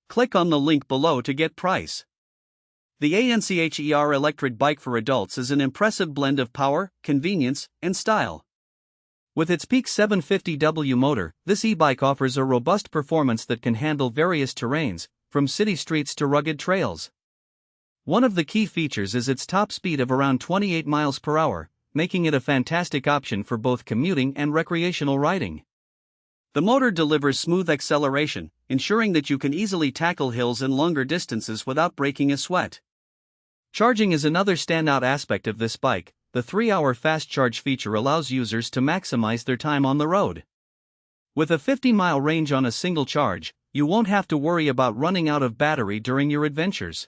Click on the link below to get price. The ANCHER Electric Bike for adults is an impressive blend of power, convenience, and style. With its peak 750W motor, this e-bike offers a robust performance that can handle various terrains, from city streets to rugged trails. One of the key features is its top speed of around 28 miles per hour, making it a fantastic option for both commuting and recreational riding. The motor delivers smooth acceleration, ensuring that you can easily tackle hills and longer distances without breaking a sweat. Charging is another standout aspect of this bike. The 3-hour fast charge feature allows users to maximize their time on the road. With a 50-mile range on a single charge, you won't have to worry about running out of battery during your adventures.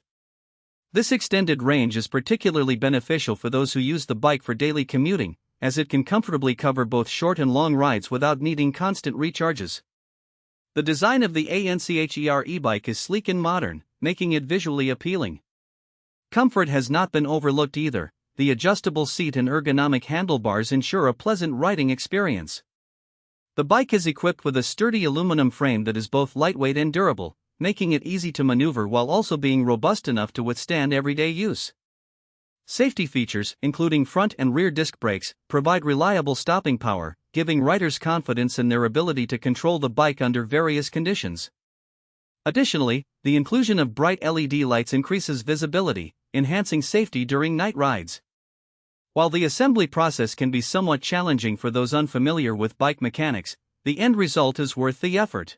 This extended range is particularly beneficial for those who use the bike for daily commuting, as it can comfortably cover both short and long rides without needing constant recharges. The design of the ANCHER e-bike is sleek and modern, making it visually appealing. Comfort has not been overlooked either. The adjustable seat and ergonomic handlebars ensure a pleasant riding experience. The bike is equipped with a sturdy aluminum frame that is both lightweight and durable, making it easy to maneuver while also being robust enough to withstand everyday use. Safety features, including front and rear disc brakes, provide reliable stopping power, giving riders confidence in their ability to control the bike under various conditions. Additionally, the inclusion of bright LED lights increases visibility, enhancing safety during night rides. While the assembly process can be somewhat challenging for those unfamiliar with bike mechanics, the end result is worth the effort.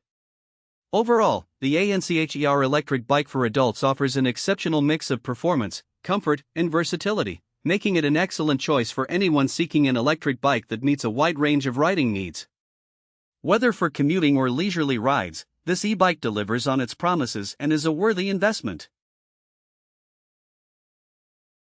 Overall, the ANCHER Electric Bike for adults offers an exceptional mix of performance, comfort, and versatility, making it an excellent choice for anyone seeking an electric bike that meets a wide range of riding needs. Whether for commuting or leisurely rides, this e-bike delivers on its promises and is a worthy investment.